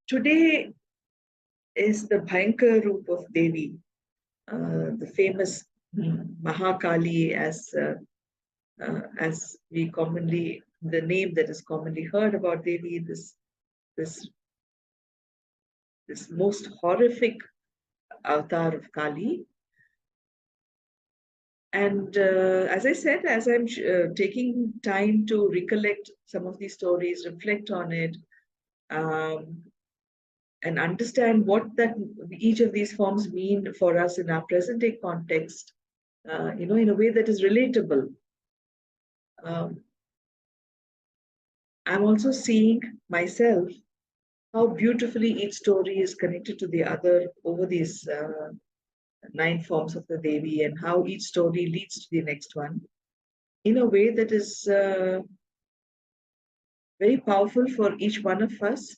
Today is the Bhayankar Roop of Devi, the famous Mahakali, as we commonly, the name that is commonly heard about Devi, this this most horrific avatar of Kali. And as I said, as I'm taking time to recollect some of these stories, reflect on it, um, and understand what that each of these forms mean for us in our present day context, in a way that is relatable. Um, I'm also seeing myself how beautifully each story is connected to the other over these 9 forms of the Devi, and how each story leads to the next one in a way that is very powerful for each one of us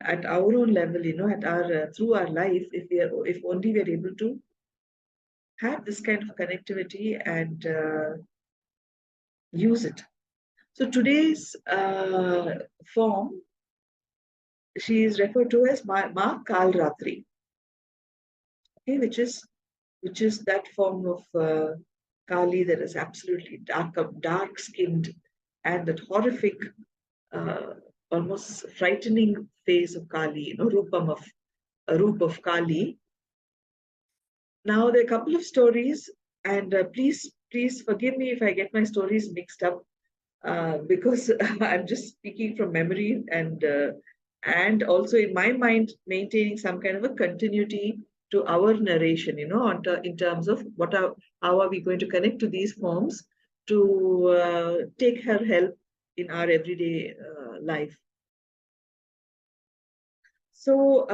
at our own level, at our through our life, if only we are able to have this kind of connectivity and use it. So today's form, she is referred to as Ma Kalaratri, okay, which is that form of Kali that is absolutely dark skinned, and that horrific, uh, almost frightening face of Kali, Rupam of a roop of Kali. Now there are a couple of stories, and please forgive me if I get my stories mixed up, because I'm just speaking from memory, and also in my mind maintaining some kind of a continuity to our narration, in terms of how are we going to connect to these forms to take her help in our everyday life. So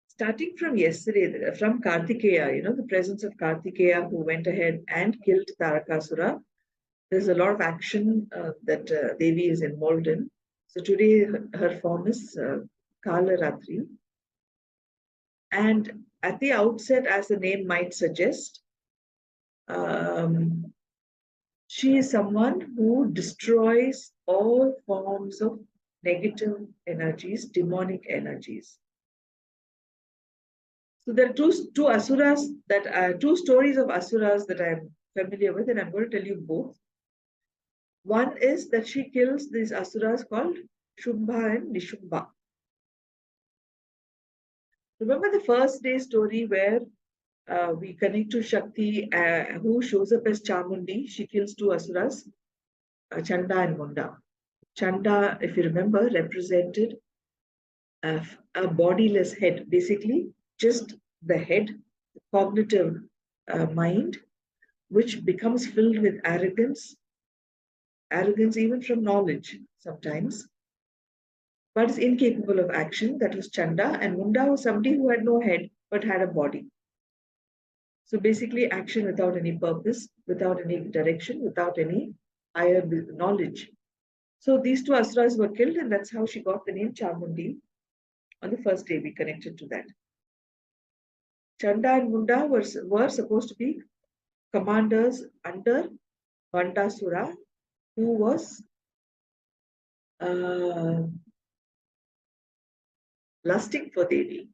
starting from yesterday, from Kartikeya, the presence of Kartikeya, who went ahead and killed Tarakasura, there's a lot of action that Devi is involved in. So today her form is Kalaratri. And at the outset, as the name might suggest, um, she is someone who destroys all forms of negative energies, demonic energies. So there are two asuras that are two stories of asuras that I'm familiar with, and I'm going to tell you both. One is that she kills these asuras called Shumbha and Nishumba. Remember the first day story where we connect to Shakti, who shows up as Chamundi. She kills two asuras, Chanda and Munda. Chanda, if you remember, represented a bodiless head, basically just the head, the cognitive mind, which becomes filled with arrogance even from knowledge sometimes, but is incapable of action. That was Chanda. And Munda was somebody who had no head but had a body. So basically, action without any purpose, without any direction, without any higher knowledge. So these two asuras were killed, and that's how she got the name Chamundi. On the first day, we connected to that. Chanda and Munda were supposed to be commanders under Bandasura, who was lusting for Devi.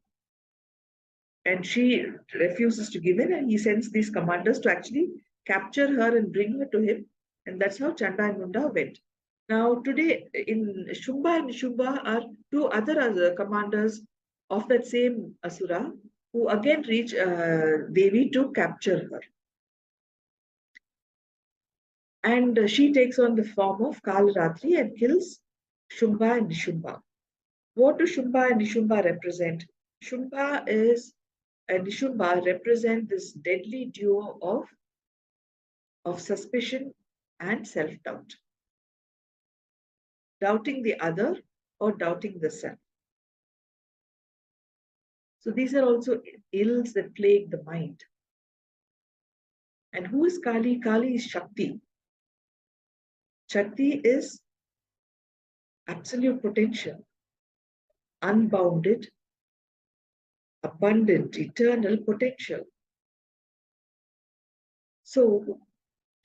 And she refuses to give in, and he sends these commanders to actually capture her and bring her to him. And that's how Chanda and Munda went. Now, today in Shumba and Nishumba are two other commanders of that same Asura, who again reach Devi to capture her. And she takes on the form of Kalaratri and kills Shumba and Nishumba. What do Shumba and Nishumba represent? Shumba and Nishumba represent this deadly duo of suspicion and self-doubt. Doubting the other or doubting the self. So these are also ills that plague the mind. And who is Kali? Kali is Shakti. Shakti is absolute potential, unbounded, abundant, eternal potential. So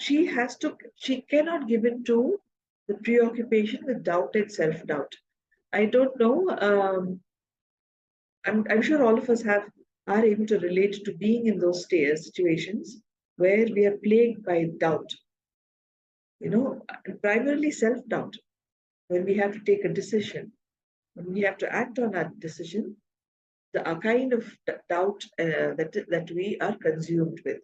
she cannot give in to the preoccupation with doubt and self-doubt. I don't know. I'm sure all of us are able to relate to being in those situations where we are plagued by doubt, and primarily self-doubt. When we have to take a decision, when we have to act on our decision, the kind of doubt that we are consumed with.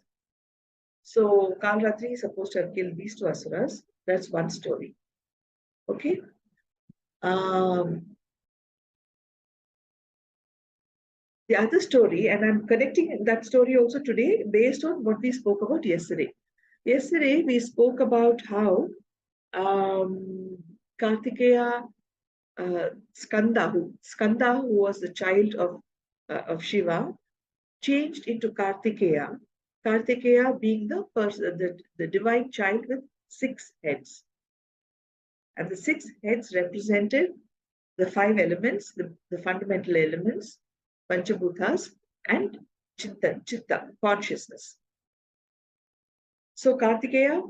So Kalaratri is supposed to have killed these two asuras. That's one story. Okay. The other story, and I'm connecting that story also today based on what we spoke about yesterday. Yesterday, we spoke about how Kartikeya, Skanda, who was the child of Shiva, changed into Kartikeya. Kartikeya being the person, the divine child with 6 heads. And the 6 heads represented the 5 elements, the fundamental elements, Panchabhutas, and Chitta, consciousness. So Kartikeya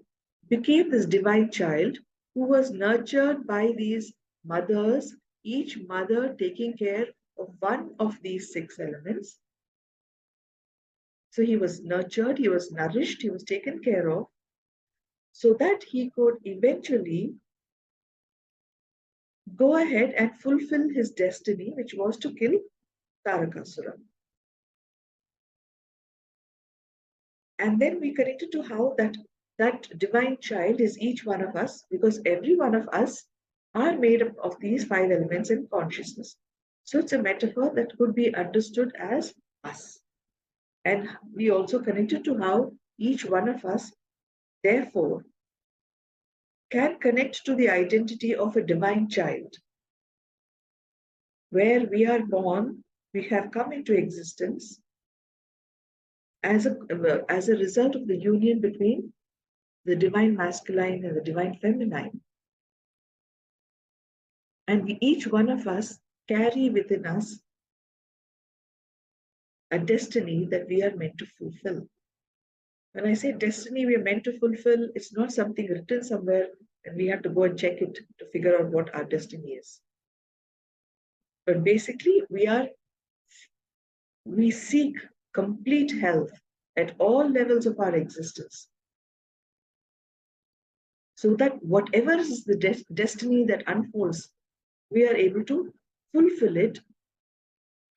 became this divine child who was nurtured by these mothers, each mother taking care of one of these 6 elements. So he was nurtured, he was nourished, he was taken care of, so that he could eventually go ahead and fulfill his destiny, which was to kill Tarakasura. And then we connected to how that divine child is each one of us, because every one of us are made up of these 5 elements in consciousness. So it's a metaphor that could be understood as us. And we also connected to how each one of us, therefore, can connect to the identity of a divine child. Where we are born, we have come into existence as a result of the union between the divine masculine and the divine feminine. And each one of us carry within us a destiny that we are meant to fulfill. When I say destiny we are meant to fulfill, it's not something written somewhere and we have to go and check it to figure out what our destiny is. But basically, we seek complete health at all levels of our existence, so that whatever is the destiny that unfolds, we are able to fulfill it.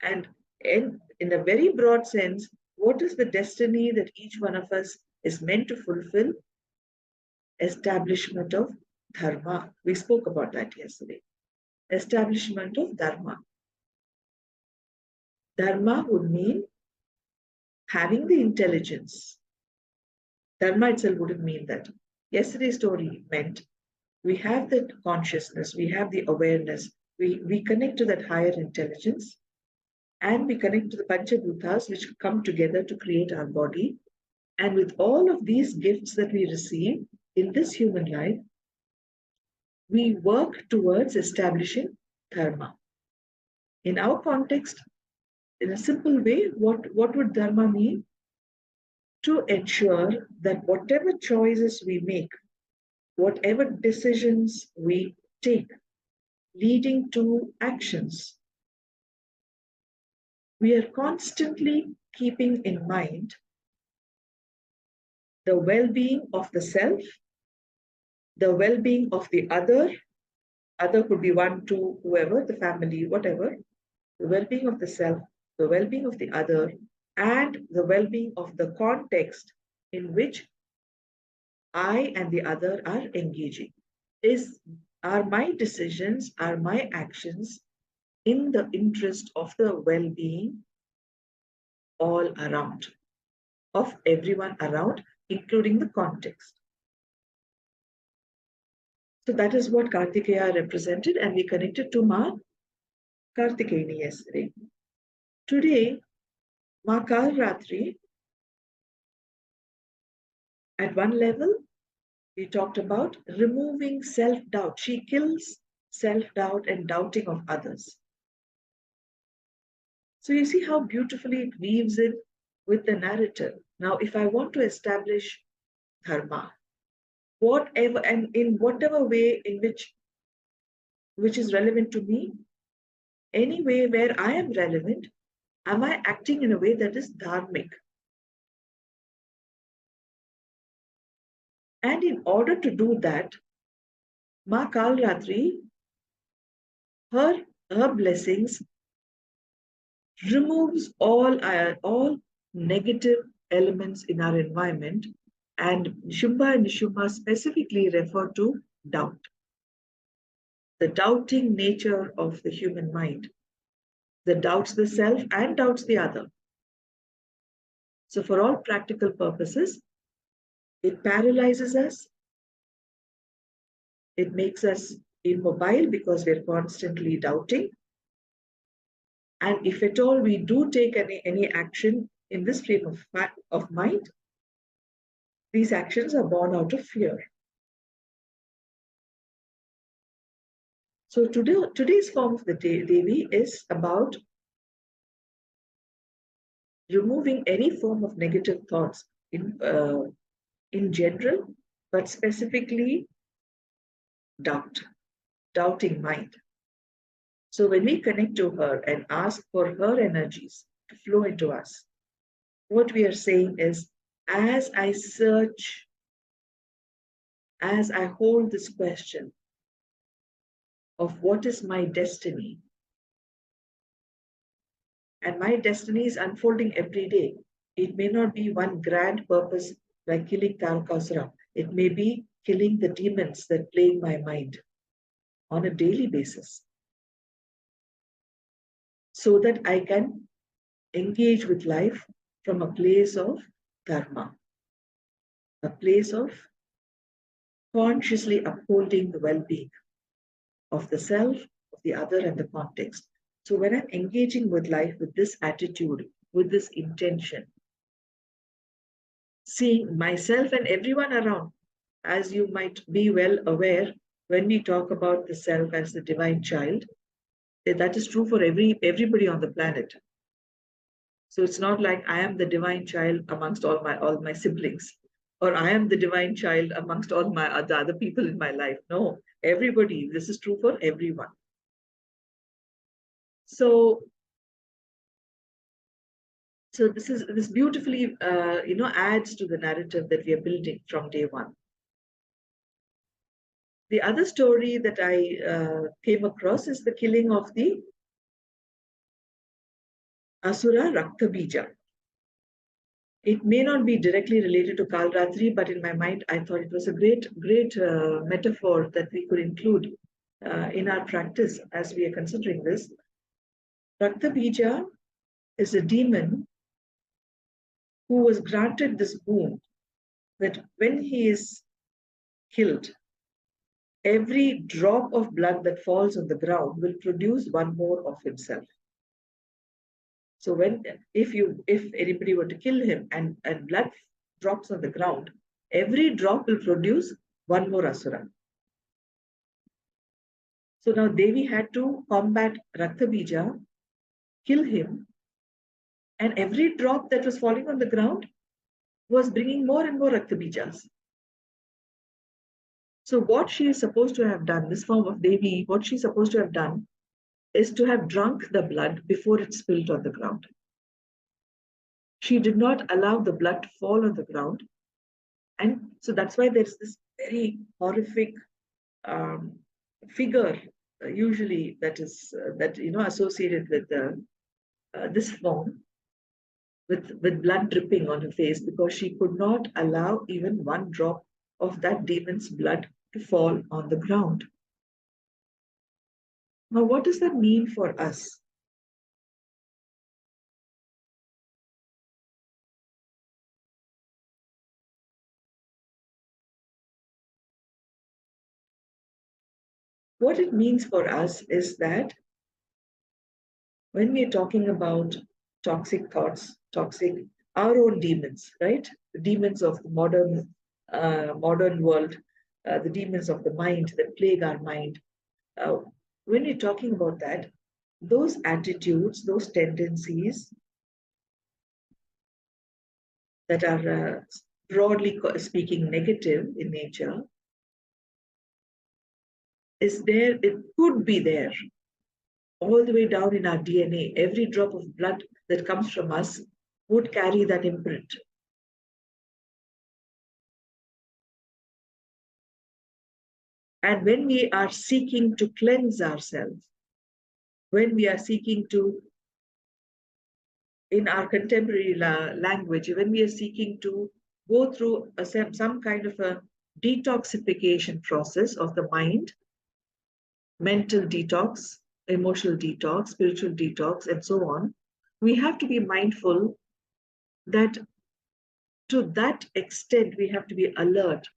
And in a very broad sense, what is the destiny that each one of us is meant to fulfill? Establishment of dharma. We spoke about that yesterday. Establishment of dharma. Dharma would mean having the intelligence. Dharma itself wouldn't mean that. Yesterday's story meant we have that consciousness, we have the awareness, we connect to that higher intelligence, and we connect to the Panchabhutas, which come together to create our body. And with all of these gifts that we receive in this human life, we work towards establishing dharma. In our context, in a simple way, what would dharma mean? To ensure that whatever choices we make, whatever decisions we take, leading to actions, we are constantly keeping in mind the well-being of the self, the well-being of the other could be one, two, whoever, the family, whatever, the well-being of the self, the well-being of the other, and the well-being of the context in which I and the other are engaging. Are my decisions, are my actions in the interest of the well-being all around, of everyone around, including the context? So that is what Kartikeya represented, and we connected to Ma Kartikayani yesterday. Today, Ma Kalaratri, at one level, we talked about removing self-doubt. She kills self-doubt and doubting of others. So you see how beautifully it weaves in with the narrative. Now, if I want to establish dharma, whatever and in whatever way in which is relevant to me, any way where I am relevant, am I acting in a way that is dharmic? And in order to do that, Ma Kalaratri, her blessings removes all negative elements in our environment, and Shubha and Nishubha specifically refer to doubt, the doubting nature of the human mind, that doubts the self and doubts the other. So, for all practical purposes, it paralyzes us, it makes us immobile because we're constantly doubting. And if at all we do take any action in this frame of mind, these actions are born out of fear. So today's form of the Devi is about removing any form of negative thoughts in general, but specifically doubting mind. So when we connect to her and ask for her energies to flow into us, what we are saying is, as I search, as I hold this question of what is my destiny, and my destiny is unfolding every day. It may not be one grand purpose like killing Tarakasura. It may be killing the demons that plague my mind on a daily basis, so that I can engage with life from a place of dharma, a place of consciously upholding the well-being of the self, of the other, and the context. So when I'm engaging with life with this attitude, with this intention, seeing myself and everyone around, as you might be well aware, when we talk about the self as the divine child, that is true for everybody on the planet. So it's not like I am the divine child amongst all my siblings, or I am the divine child amongst all my other people in my life. No, everybody. This is true for everyone. So this beautifully adds to the narrative that we are building from day one. The other story that I came across is the killing of the Asura Raktabija. It may not be directly related to Kalaratri, but in my mind, I thought it was a great metaphor that we could include in our practice as we are considering this. Raktabija is a demon who was granted this boon that when he is killed, every drop of blood that falls on the ground will produce one more of himself. So if anybody were to kill him and blood drops on the ground, every drop will produce one more asura. So now Devi had to combat Raktabija, kill him, and every drop that was falling on the ground was bringing more and more Raktabijas. So what she is supposed to have done, this form of Devi, what she's supposed to have done is to have drunk the blood before it spilled on the ground. She did not allow the blood to fall on the ground. And so that's why there's this very horrific figure usually that is associated with this form with blood dripping on her face, because she could not allow even one drop of that demon's blood to fall on the ground. Now, what does that mean for us? What it means for us is that when we're talking about toxic thoughts, our own demons, right? The demons of the modern world, the demons of the mind that plague our mind. When we're talking about that, those attitudes, those tendencies that are broadly speaking negative in nature, is there, it could be there all the way down in our DNA. Every drop of blood that comes from us would carry that imprint. And when we are seeking to cleanse ourselves, when we are seeking to, in our contemporary language, when we are seeking to go through some kind of a detoxification process of the mind, mental detox, emotional detox, spiritual detox, and so on, we have to be mindful that to that extent we have to be alert,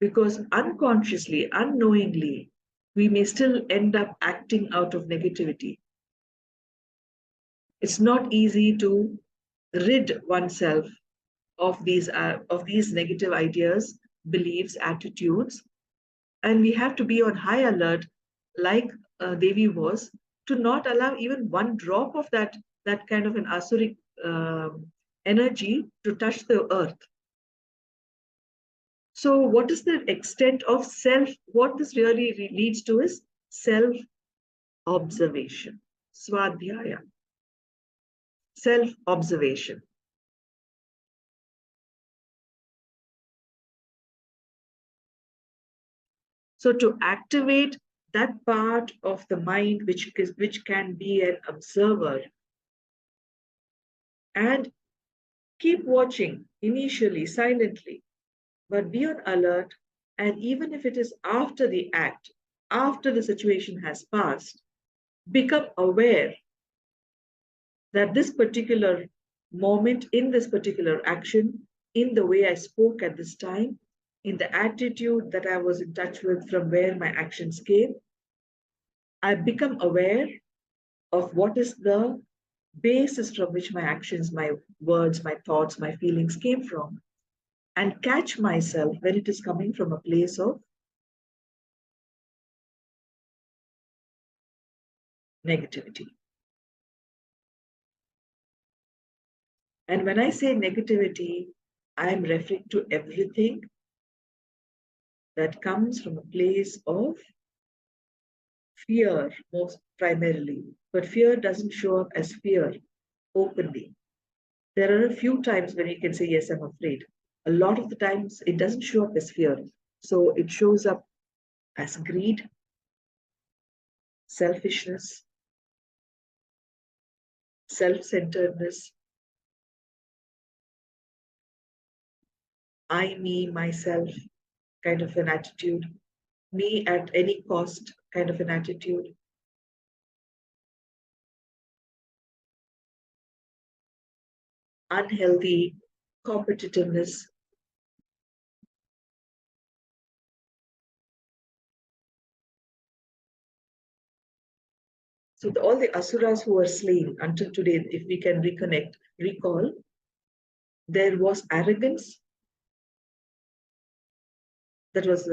because unconsciously, unknowingly, we may still end up acting out of negativity. It's not easy to rid oneself of these negative ideas, beliefs, attitudes, and we have to be on high alert, like Devi was, to not allow even one drop of that kind of an asuric energy to touch the earth. So, what is the extent of self? What this really leads to is self observation, swadhyaya, self observation. So, to activate that part of the mind which can be an observer, and keep watching initially silently, but be on alert. And even if it is after the act, after the situation has passed, become aware that this particular moment, in this particular action, in the way I spoke at this time, in the attitude that I was in touch with from where my actions came, I become aware of what is the basis from which my actions, my words, my thoughts, my feelings came from, and catch myself when it is coming from a place of negativity. And when I say negativity, I'm referring to everything that comes from a place of fear, most primarily. But fear doesn't show up as fear openly. There are a few times when you can say, yes, I'm afraid. A lot of the times it doesn't show up as fear. So it shows up as greed, selfishness, self centeredness, I, me, myself kind of an attitude, me at any cost kind of an attitude, unhealthy competitiveness. So all the asuras who were slain until today, if we can recall, there was arrogance that was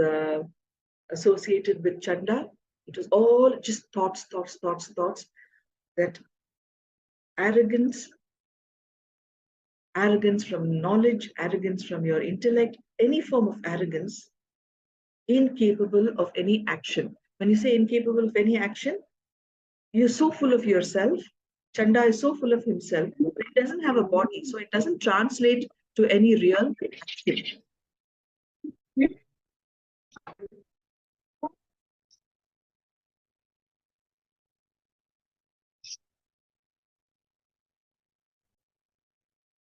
associated with Chanda. It was all just thoughts, thoughts, thoughts, thoughts. That arrogance, arrogance from knowledge, arrogance from your intellect, any form of arrogance, incapable of any action. When you say incapable of any action, you're so full of yourself. Chanda is so full of himself, but it doesn't have a body, so it doesn't translate to any real action.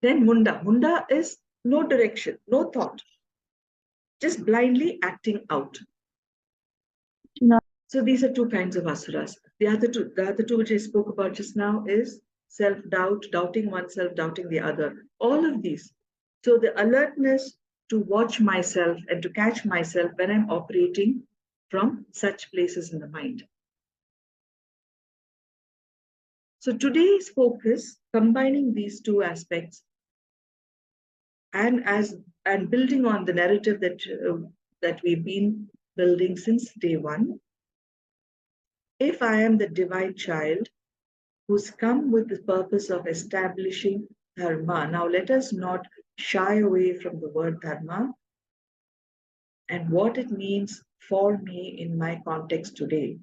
Then Munda. Munda is no direction, no thought, just blindly acting out. No. So these are two kinds of asuras. The other two which I spoke about just now is self-doubt, doubting oneself, doubting the other. All of these. So the alertness to watch myself and to catch myself when I'm operating from such places in the mind. So today's focus, combining these two aspects, and building on the narrative that we've been building since day one. If I am the divine child who's come with the purpose of establishing dharma, now let us not shy away from the word dharma and what it means for me in my context today.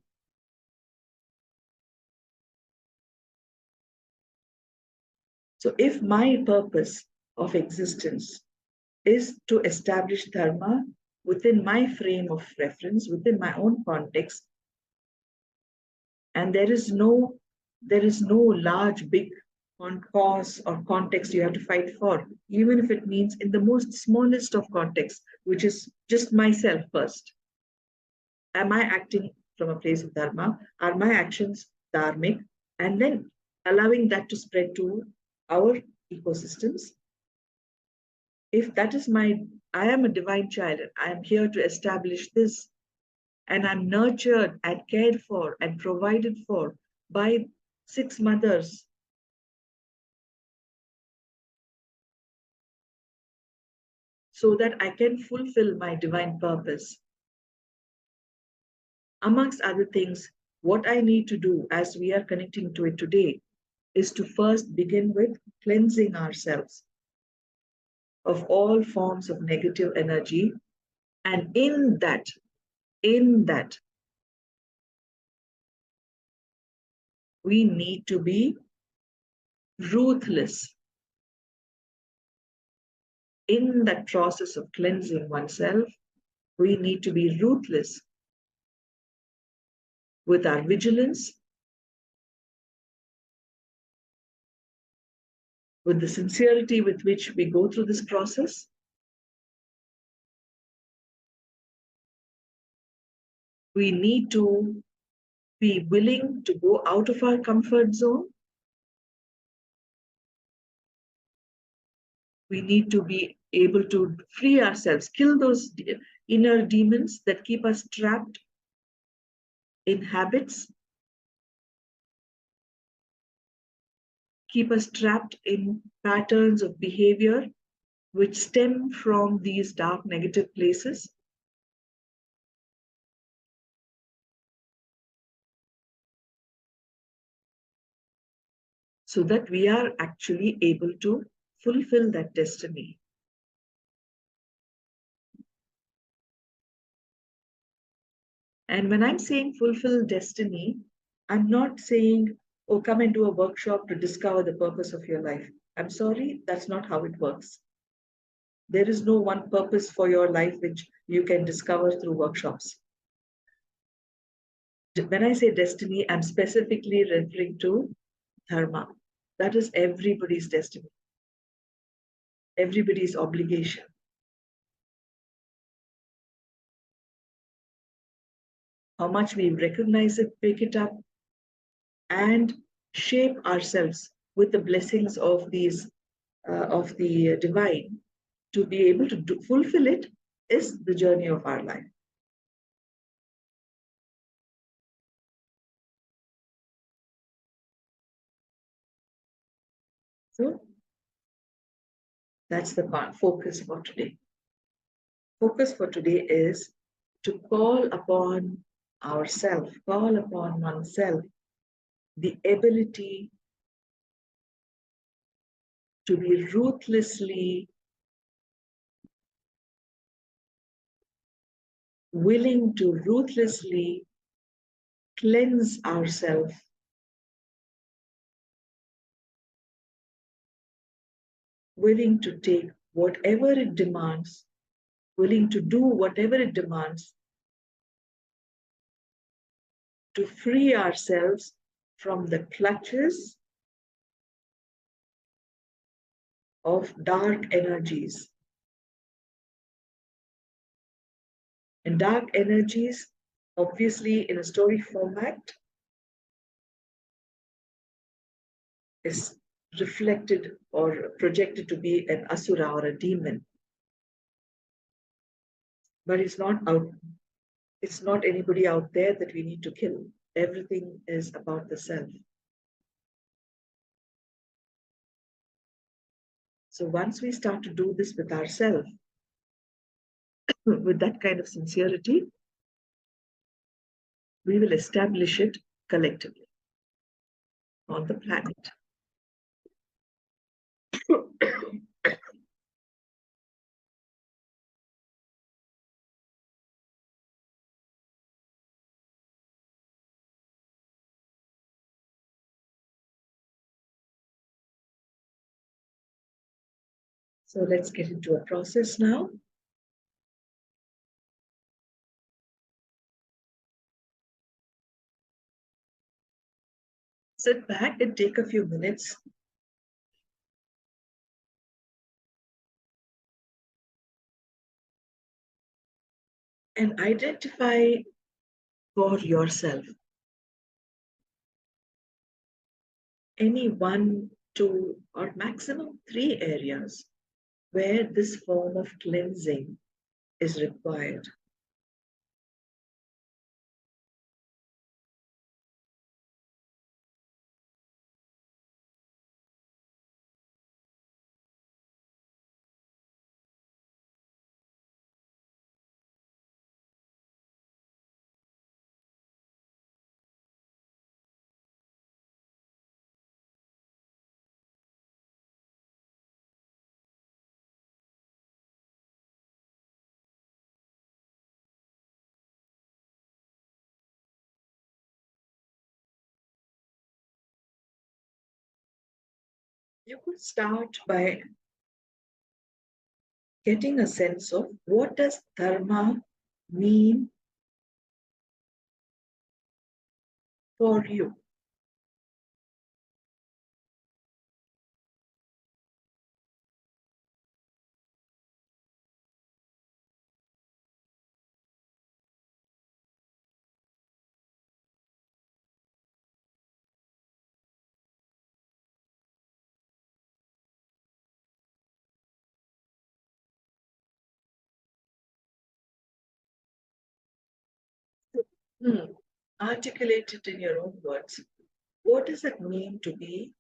So if my purpose of existence is to establish dharma within my frame of reference, within my own context, and there is no large big cause or context you have to fight for, even if it means in the most smallest of contexts, which is just myself first. Am I acting from a place of dharma? Are my actions dharmic? And then allowing that to spread to our ecosystems. If that is I am a divine child, and I am here to establish this, and I'm nurtured and cared for and provided for by 6 mothers, so that I can fulfill my divine purpose. Amongst other things, what I need to do as we are connecting to it today is to first begin with cleansing ourselves of all forms of negative energy. And in that, we need to be ruthless in that process of cleansing oneself. We need to be ruthless with our vigilance, with the sincerity with which we go through this process. We need to be willing to go out of our comfort zone. We need to be able to free ourselves, kill those inner demons that keep us trapped in habits, keep us trapped in patterns of behavior which stem from these dark negative places. So that we are actually able to fulfill that destiny. And when I'm saying fulfill destiny, I'm not saying, oh, come and do a workshop to discover the purpose of your life. I'm sorry, that's not how it works. There is no one purpose for your life which you can discover through workshops. When I say destiny, I'm specifically referring to dharma. That is everybody's destiny, everybody's obligation. How much we recognize it, pick it up, and shape ourselves with the blessings of the divine to be able to fulfill it is the journey of our life. So that's the focus for today. Focus for today is to call upon oneself, the ability to be ruthlessly willing to ruthlessly cleanse ourselves, willing to take whatever it demands, willing to do whatever it demands to free ourselves from the clutches of dark energies. And dark energies, obviously in a story format, is reflected or projected to be an asura or a demon. But it's not anybody out there that we need to kill. Everything is about the self. So once we start to do this with ourselves, with that kind of sincerity, we will establish it collectively on the planet. So let's get into a process now. Sit back and take a few minutes and identify for yourself any one, two, or maximum three areas where this form of cleansing is required. You could start by getting a sense of what does dharma mean for you. Hmm. Articulate it in your own words. What does it mean to be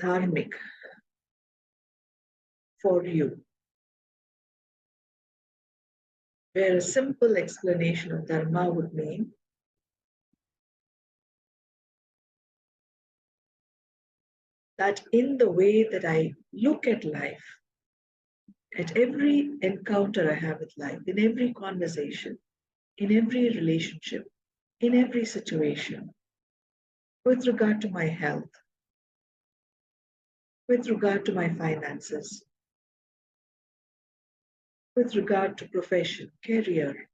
dharmic for you? Where a simple explanation of dharma would mean that in the way that I look at life, at every encounter I have with life, in every conversation, in every relationship, in every situation, with regard to my health, with regard to my finances, with regard to profession, career,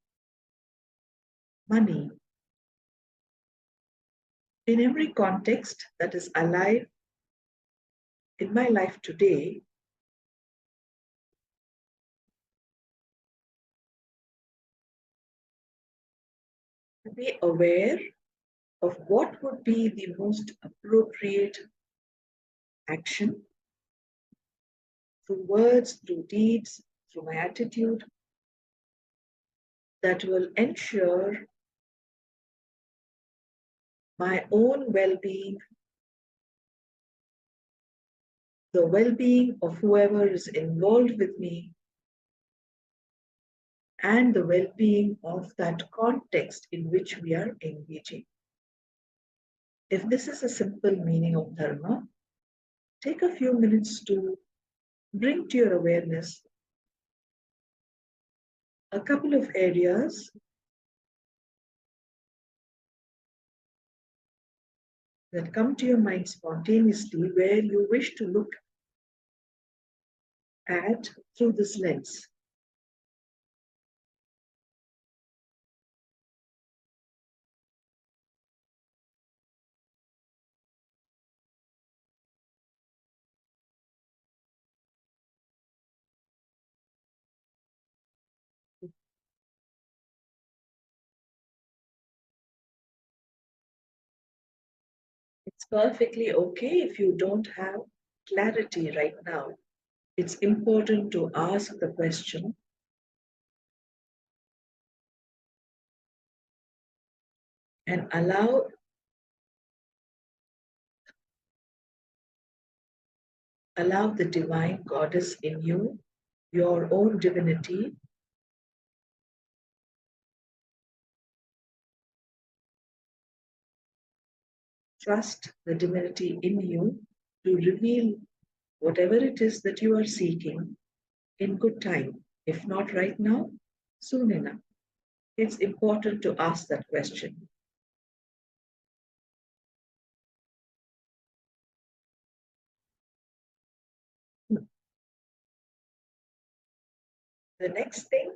money, in every context that is alive in my life today, to be aware of what would be the most appropriate action through words, through deeds, through my attitude that will ensure my own well being, the well being of whoever is involved with me, and the well being of that context in which we are engaging. If this is a simple meaning of dharma, take a few minutes to bring to your awareness a couple of areas that come to your mind spontaneously where you wish to look at through this lens. It's perfectly okay if you don't have clarity right now. It's important to ask the question and allow the divine goddess in you, your own divinity, trust the divinity in you to reveal whatever it is that you are seeking in good time. If not right now, soon enough. It's important to ask that question. The next thing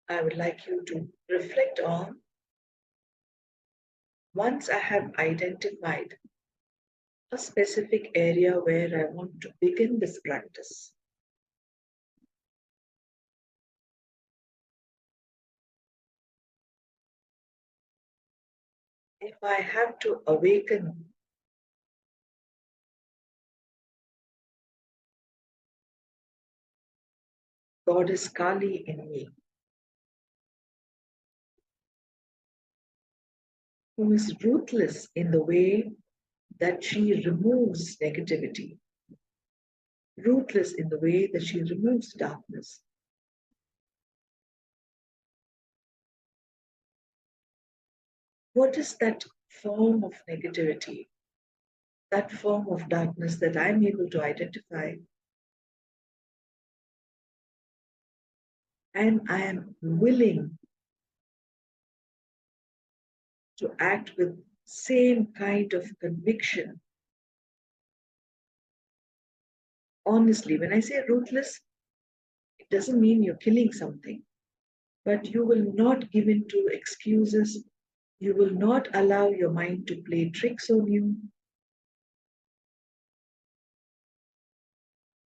I would like you to reflect on, once I have identified a specific area where I want to begin this practice. If I have to awaken Goddess Kali in me, who is ruthless in the way that she removes negativity, ruthless in the way that she removes darkness. What is that form of negativity, that form of darkness that I'm able to identify? And I am willing to act with same kind of conviction. Honestly, when I say ruthless, it doesn't mean you're killing something, but you will not give in to excuses. You will not allow your mind to play tricks on you.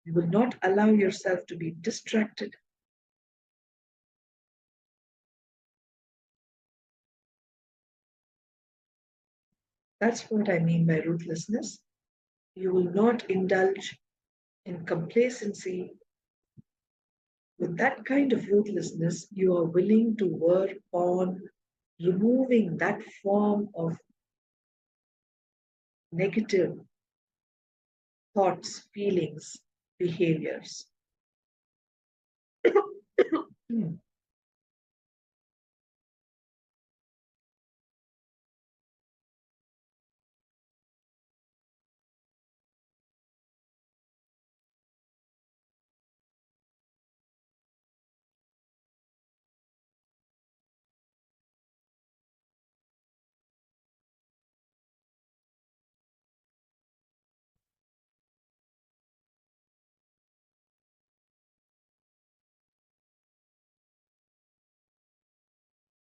You will not allow yourself to be distracted. That's what I mean by ruthlessness. You will not indulge in complacency. With that kind of ruthlessness, you are willing to work on removing that form of negative thoughts, feelings, behaviors.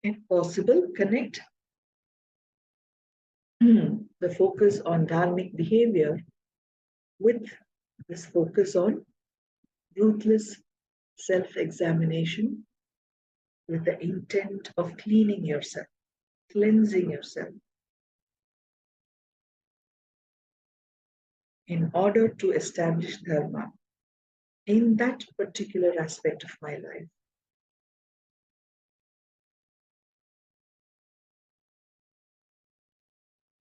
If possible, connect the focus on dharmic behavior with this focus on ruthless self examination with the intent of cleaning yourself, cleansing yourself in order to establish dharma in that particular aspect of my life.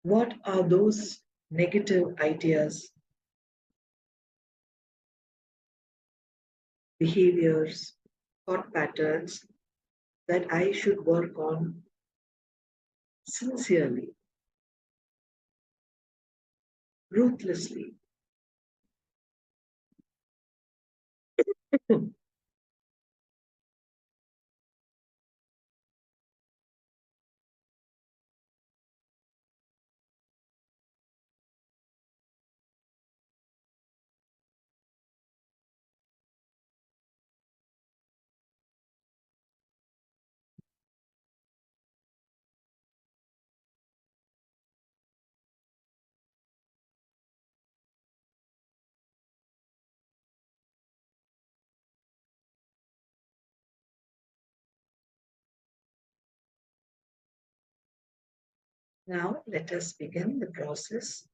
What are those negative ideas, behaviors, thought patterns that I should work on sincerely, ruthlessly? Now let us begin the process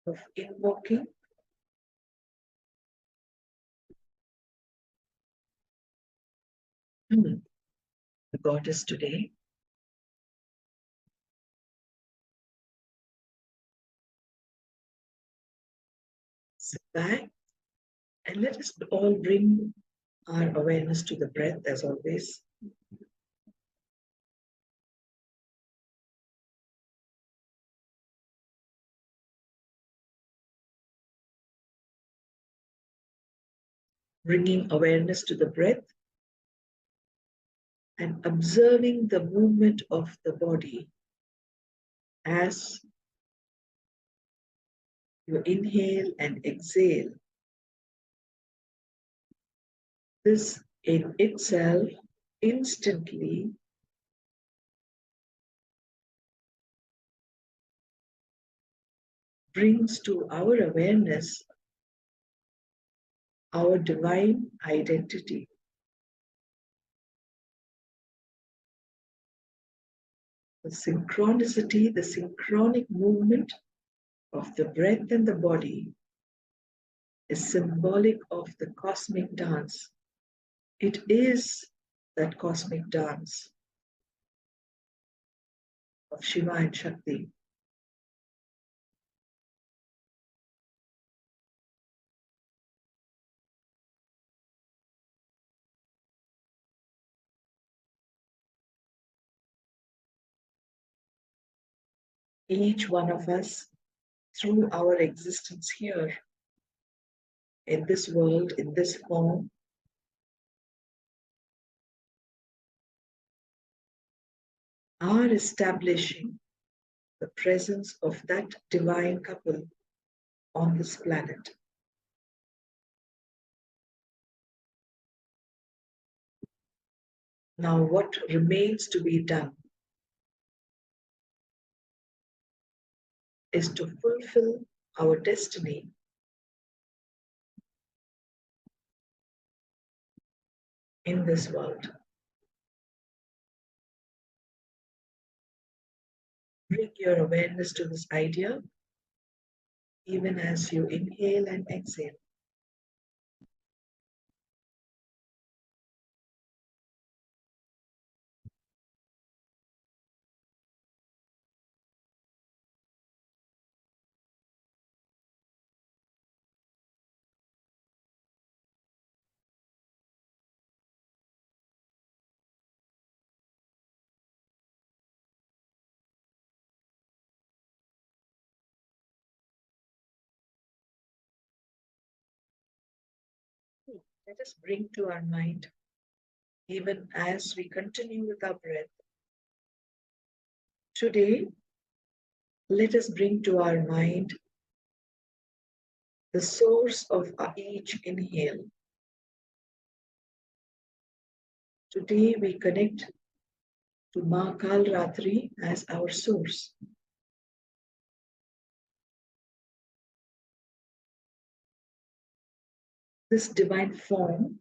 of invoking the goddess today. Sit back and let us all bring our awareness to the breath as always. Bringing awareness to the breath and observing the movement of the body as you inhale and exhale. This in itself instantly brings to our awareness our divine identity. The synchronicity, the synchronic movement of the breath and the body is symbolic of the cosmic dance. It is that cosmic dance of Shiva and Shakti. Each one of us, through our existence here in this world, in this form, are establishing the presence of that divine couple on this planet. Now, what remains to be done is to fulfill our destiny in this world. Bring your awareness to this idea even as you inhale and exhale. Let us bring to our mind, even as we continue with our breath. Today, let us bring to our mind the source of each inhale. Today, we connect to Ma Kalaratri as our source. This divine form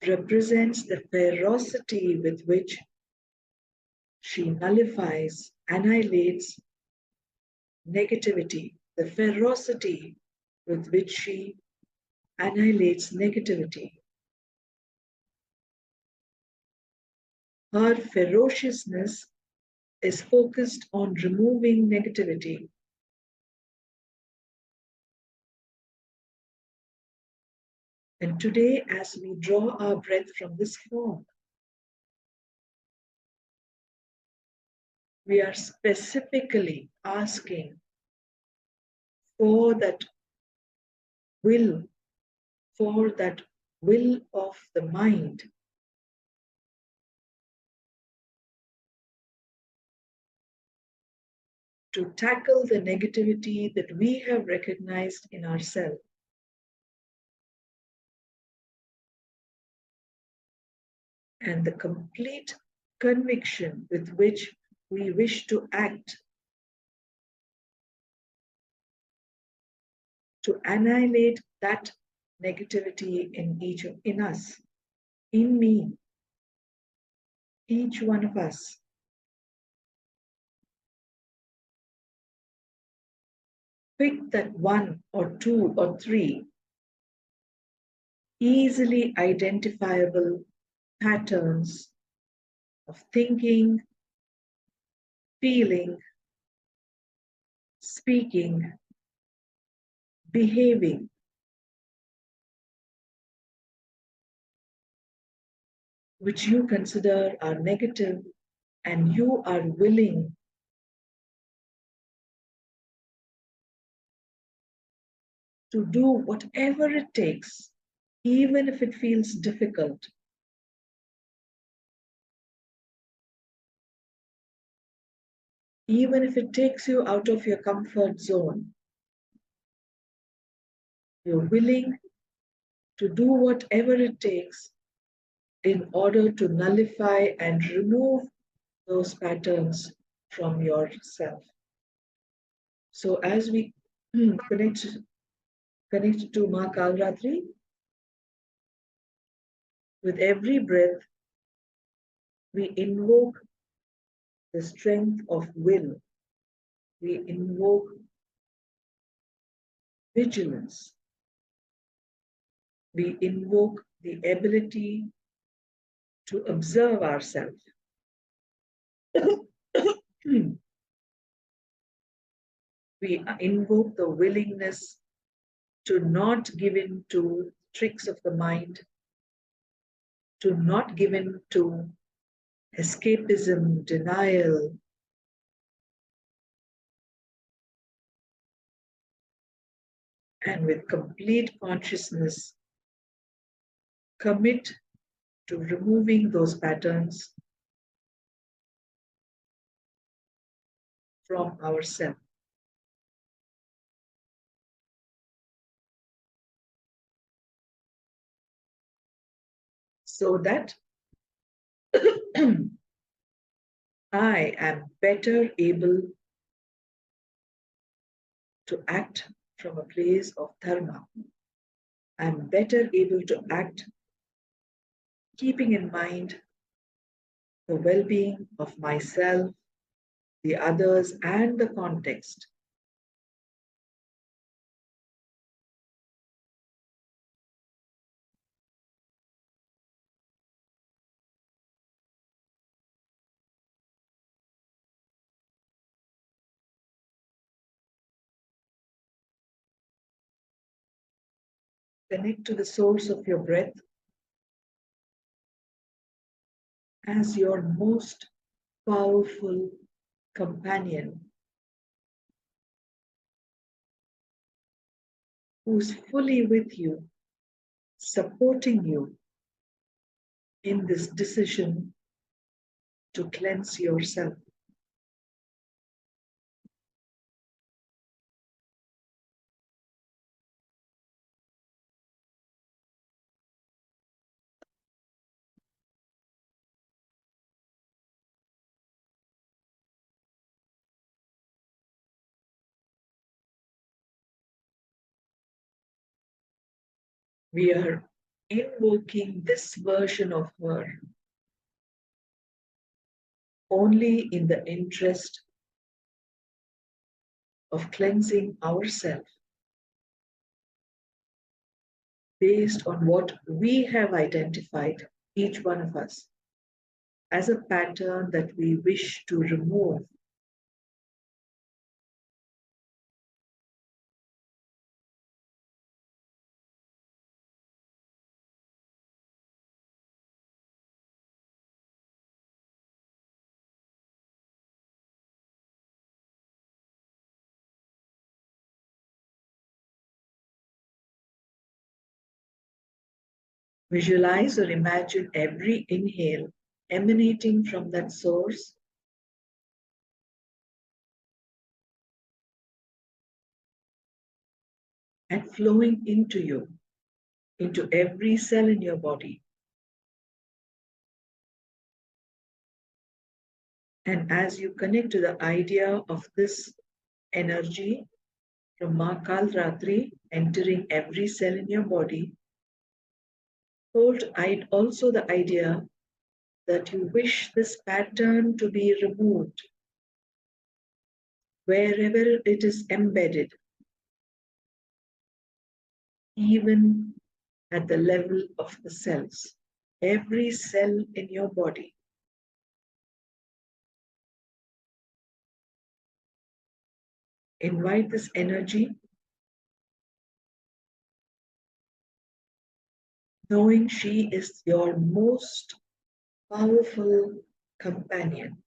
represents the ferocity with which she nullifies, annihilates negativity, the ferocity with which she annihilates negativity. Her ferociousness is focused on removing negativity. And today, as we draw our breath from this form, we are specifically asking for that will, for that will of the mind to tackle the negativity that we have recognized in ourselves. And the complete conviction with which we wish to act to annihilate that negativity in us, in me, each one of us. Pick that one or two or three easily identifiable patterns of thinking, feeling, speaking, behaving, which you consider are negative, and you are willing to do whatever it takes, even if it feels difficult, even if it takes you out of your comfort zone. You're willing to do whatever it takes in order to nullify and remove those patterns from yourself. So as we connect to Ma Kalaratri, with every breath, we invoke the strength of will. We invoke vigilance. We invoke the ability to observe ourselves. We invoke the willingness to not give in to tricks of the mind, to not give in to escapism, denial, and with complete consciousness, commit to removing those patterns from ourselves. So that I am better able to act from a place of dharma. I'm better able to act keeping in mind the well-being of myself, the others, and the context. Connect to the source of your breath as your most powerful companion who's fully with you, supporting you in this decision to cleanse yourself. We are invoking this version of her only in the interest of cleansing ourselves based on what we have identified, each one of us, as a pattern that we wish to remove. Visualize or imagine every inhale emanating from that source and flowing into you, into every cell in your body. And as you connect to the idea of this energy from Ma Kalaratri entering every cell in your body, hold also the idea that you wish this pattern to be removed wherever it is embedded, even at the level of the cells, every cell in your body. Invite this energy, knowing she is your most powerful companion.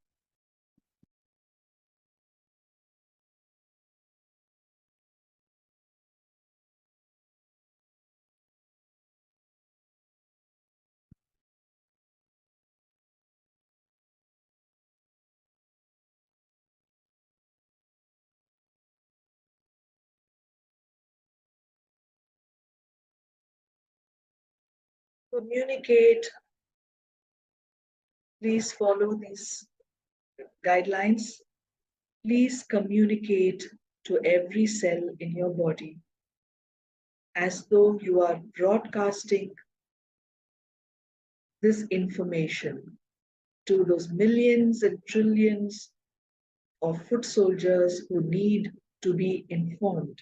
Communicate. Please follow these guidelines. Please communicate to every cell in your body as though you are broadcasting this information to those millions and trillions of foot soldiers who need to be informed.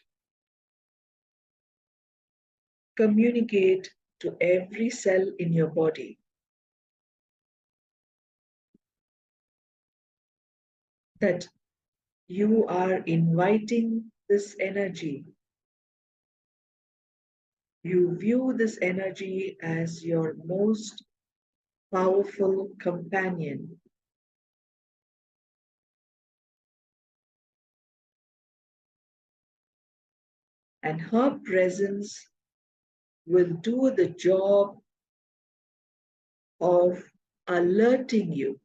Communicate to every cell in your body that you are inviting this energy. You view this energy as your most powerful companion. And her presence will do the job of alerting you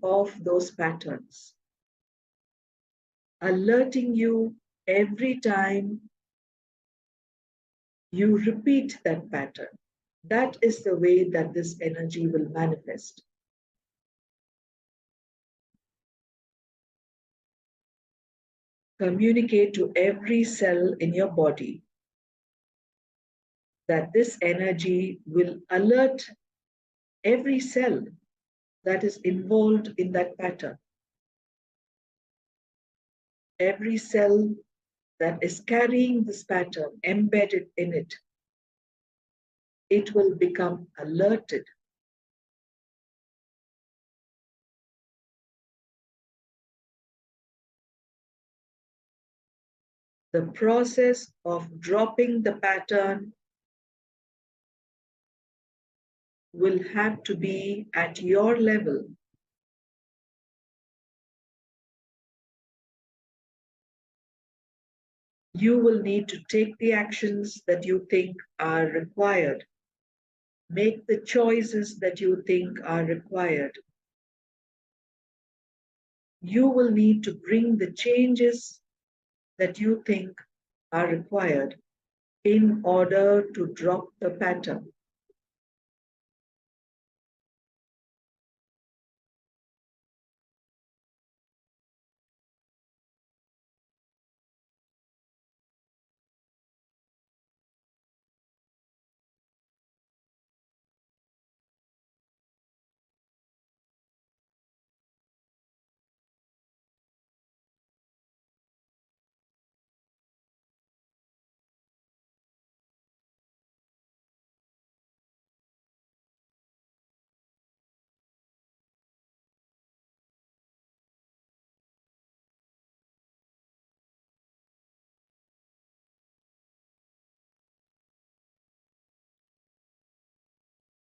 of those patterns, alerting you every time you repeat that pattern. That is the way that this energy will manifest. Communicate to every cell in your body that this energy will alert every cell that is involved in that pattern. Every cell that is carrying this pattern embedded in it, it will become alerted. The process of dropping the pattern will have to be at your level. You will need to take the actions that you think are required. Make the choices that you think are required. You will need to bring the changes that you think are required in order to drop the pattern.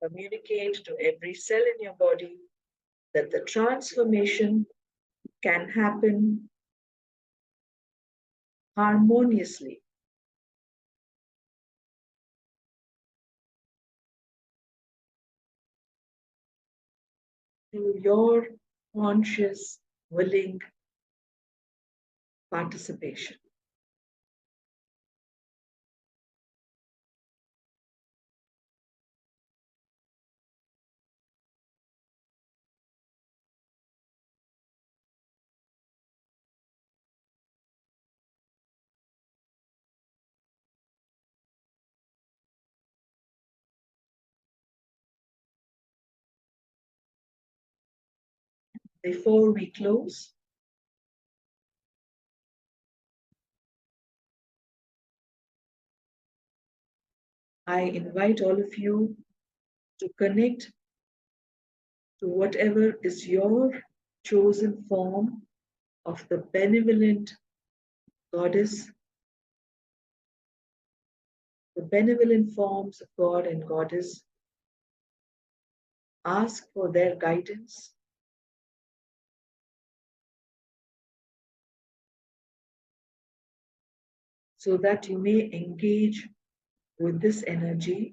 Communicate to every cell in your body that the transformation can happen harmoniously. Through your conscious, willing participation. Before we close, I invite all of you to connect to whatever is your chosen form of the benevolent goddess, the benevolent forms of God and goddess. Ask for their guidance. So that you may engage with this energy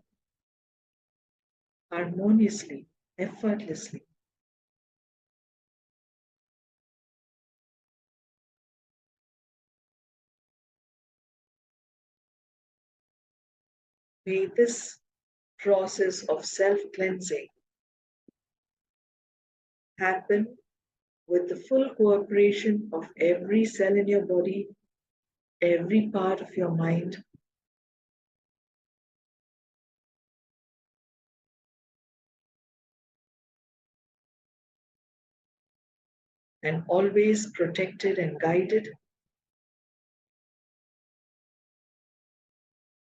harmoniously, effortlessly. May this process of self-cleansing happen with the full cooperation of every cell in your body, every part of your mind, and always protected and guided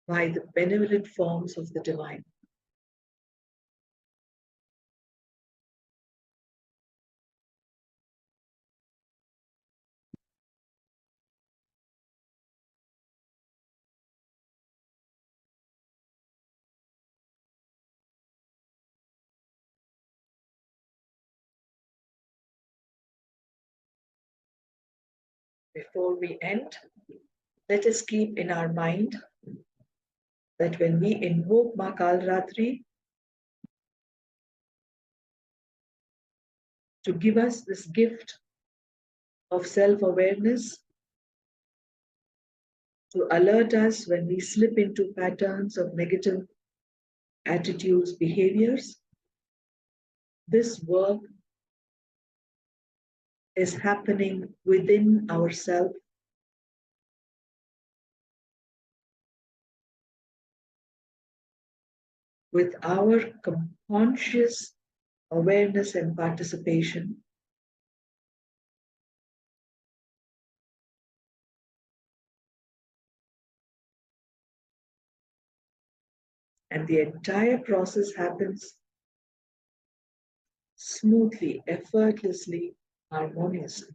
by the benevolent forms of the divine. Before we end, let us keep in our mind that when we invoke Ma Kalaratri to give us this gift of self-awareness, to alert us when we slip into patterns of negative attitudes, behaviors, this work is happening within ourselves, with our conscious awareness and participation. And the entire process happens smoothly, effortlessly, harmoniously.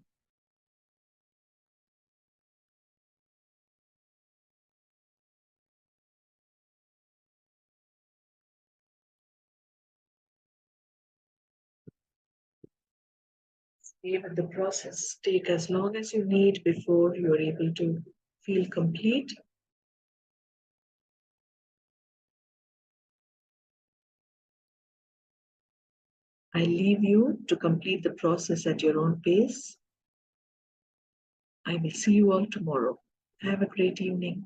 Stay with the process. Take as long as you need before you're able to feel complete. I leave you to complete the process at your own pace. I will see you all tomorrow. Have a great evening.